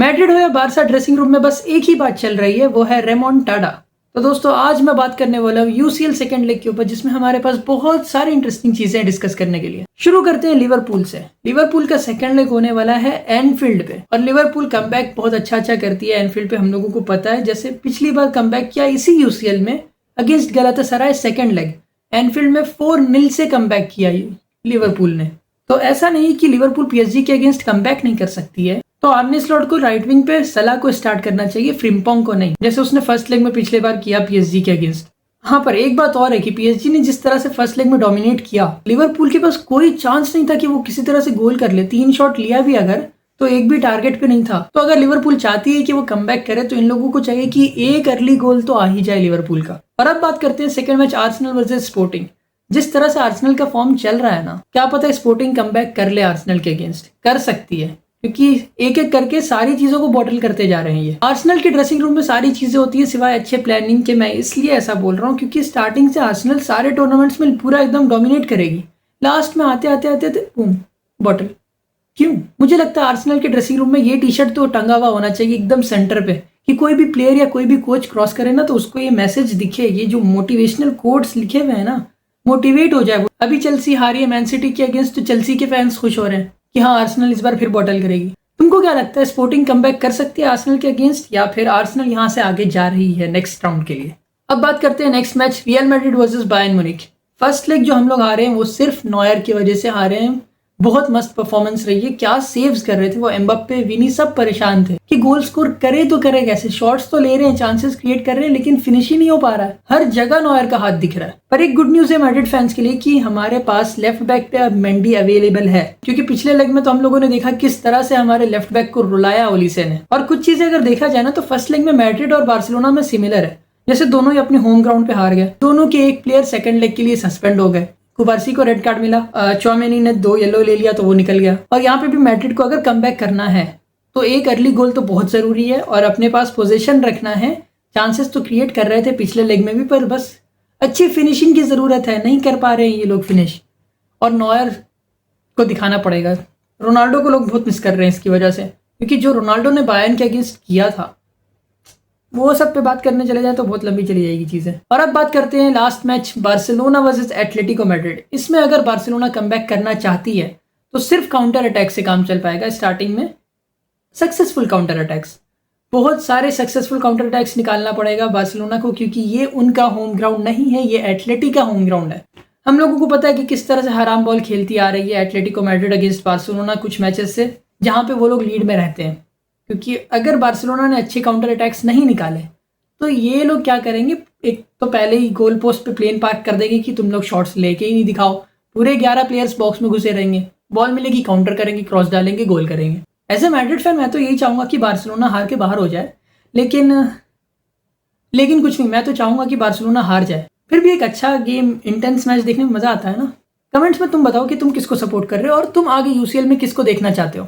Madrid हो या Barça, dressing room में बस एक ही बात चल रही है, वो है रेमोंटाडा। तो दोस्तों आज मैं बात करने वाला हूँ यूसीएल सेकंड लेग के ऊपर, जिसमें हमारे पास बहुत सारी इंटरेस्टिंग चीजें डिस्कस करने के लिए। शुरू करते हैं लिवरपूल से। लिवरपूल का सेकंड लेग होने वाला है एनफील्ड पे, और लिवरपूल कमबैक बहुत अच्छा करती है एनफील्ड पे, हम लोगों को पता है। जैसे पिछली बार कमबैक किया इसी यूसीएल में अगेंस्ट गलातासराय सेकंड लेग, एनफील्ड में 4-0 से कमबैक किया लिवरपूल ने। तो ऐसा नहीं कि लिवरपूल पीएसजी के अगेंस्ट कमबैक नहीं कर सकती है। तो आर्ने स्लॉट को राइट विंग पे सलाह को स्टार्ट करना चाहिए, फ्रिम्पोंग को नहीं, जैसे उसने फर्स्ट लेग में पिछले बार किया पीएसजी के अगेंस्ट। हाँ, पर एक बात और है कि पीएसजी ने जिस तरह से फर्स्ट लेग में डोमिनेट किया, लिवरपूल के पास कोई चांस नहीं था कि वो किसी तरह से गोल कर ले। 3 शॉट लिया भी अगर, तो एक भी टारगेट पे नहीं था। तो अगर लिवरपूल चाहती है कि वो कमबैक करे, तो इन लोगों को चाहिए कि एक अर्ली गोल तो आ ही जाए लिवरपूल का। और अब बात करते हैं second match Arsenal versus sporting. जिस तरह से आर्सेनल का फॉर्म चल रहा है ना, क्या पता स्पोर्टिंग कमबैक कर ले आर्सेनल के अगेंस्ट। कर सकती है, क्योंकि एक एक करके सारी चीजों को बॉटल करते जा रहे हैं ये। आर्सेनल के ड्रेसिंग रूम में सारी चीजें होती है सिवाय अच्छे प्लानिंग के। मैं इसलिए ऐसा बोल रहा हूँ क्योंकि स्टार्टिंग से आर्सेनल सारे टूर्नामेंट्स में पूरा एकदम डोमिनेट करेगी, लास्ट में आते आते आते बूम बॉटल। क्यों? मुझे लगता है आर्सेनल के ड्रेसिंग रूम में ये टी शर्ट तो टंगा हुआ होना चाहिए एकदम सेंटर पे, कि कोई भी प्लेयर या कोई भी कोच क्रॉस करे ना, तो उसको ये मैसेज दिखे, ये जो मोटिवेशनल कोट्स लिखे हुए हैं ना, मोटिवेट हो जाए वो। अभी चेल्सी हारी है मैन सिटी के अगेंस्ट, तो चेल्सी के फैंस खुश हो रहे हैं कि हाँ आर्सेनल इस बार फिर बॉटल करेगी। तुमको क्या लगता है, स्पोर्टिंग कमबैक कर सकती है आर्सेनल के अगेंस्ट, या फिर आर्सेनल यहाँ से आगे जा रही है नेक्स्ट राउंड के लिए? अब बात करते हैं next match, real Madrid versus Bayern Munich. First leg जो हम लोग हारे हैं वो सिर्फ नॉयर की वजह से हारे हैं। बहुत मस्त परफॉर्मेंस रही है, क्या सेव्स कर रहे थे वो, एम्बाप्पे, विनी सब परेशान थे कि गोल स्कोर करे तो करे कैसे। शॉट्स तो ले रहे हैं, चांसेस क्रिएट कर रहे हैं, लेकिन फिनिश ही नहीं हो पा रहा है। हर जगह नॉयर का हाथ दिख रहा है। पर एक गुड न्यूज है मैड्रिड फैंस के लिए कि हमारे पास लेफ्ट बैक पे अब मेंडी अवेलेबल है, क्योंकि पिछले लेग में तो हम लोगों ने देखा किस तरह से हमारे लेफ्ट बैक को रुलाया ओलिसे ने। और कुछ चीजें अगर देखा जाए ना, तो फर्स्ट लेग में मैड्रिड और बार्सिलोना में सिमिलर है, जैसे दोनों ही अपने होम ग्राउंड पे हार गए। दोनों के एक प्लेयर सेकंड लेग के लिए सस्पेंड हो गए। कुबार्सी को रेड कार्ड मिला, चौमेनी ने 2 येलो ले लिया तो वो निकल गया। और यहाँ पे भी मैड्रिड को अगर कमबैक करना है तो एक अर्ली गोल तो बहुत जरूरी है, और अपने पास पोजीशन रखना है। चांसेस तो क्रिएट कर रहे थे पिछले लेग में भी, पर बस अच्छी फिनिशिंग की जरूरत है, नहीं कर पा रहे हैं ये लोग फिनिश। और नॉयर को दिखाना पड़ेगा। रोनाल्डो को लोग बहुत मिस कर रहे हैं इसकी वजह से, क्योंकि जो रोनाल्डो ने बायर्न के अगेंस्ट किया था, वो सब पे बात करने चले जाए तो बहुत लंबी चली जाएगी चीजें। और अब बात करते हैं last match, Barcelona versus Atletico Madrid. इसमें अगर बार्सिलोना कमबैक करना चाहती है तो सिर्फ काउंटर अटैक से काम चल पाएगा। स्टार्टिंग में सक्सेसफुल काउंटर अटैक्स, बहुत सारे सक्सेसफुल काउंटर अटैक्स निकालना पड़ेगा बार्सिलोना को, क्योंकि ये उनका होम ग्राउंड नहीं है, ये एटलेटिको का होम ग्राउंड है। हम लोगों को पता है कि किस तरह से हराम बॉल खेलती आ रही है एटलेटिको मैड्रिड अगेंस्ट बार्सिलोना कुछ मैचेस से, जहां पे वो लोग लीड में रहते हैं। क्योंकि अगर बार्सिलोना ने अच्छे काउंटर अटैक्स नहीं निकाले तो ये लोग क्या करेंगे, एक तो पहले ही गोल पोस्ट पे प्लेन पार्क कर देंगे कि तुम लोग शॉट्स लेके ही नहीं दिखाओ। पूरे 11 प्लेयर्स बॉक्स में घुसे रहेंगे, बॉल मिलेगी काउंटर करेंगे, क्रॉस डालेंगे, गोल करेंगे। एज ए मैड्रिड फैन मैं तो यही चाहूंगा कि बार्सिलोना हार के बाहर हो जाए, लेकिन कुछ नहीं, मैं तो चाहूंगा कि बार्सिलोना हार जाए। फिर भी एक अच्छा गेम, इंटेंस मैच देखने में मजा आता है ना। कमेंट्स में तुम बताओ कि तुम किसको सपोर्ट कर रहे हो और तुम आगे यूसीएल में किसको देखना चाहते हो।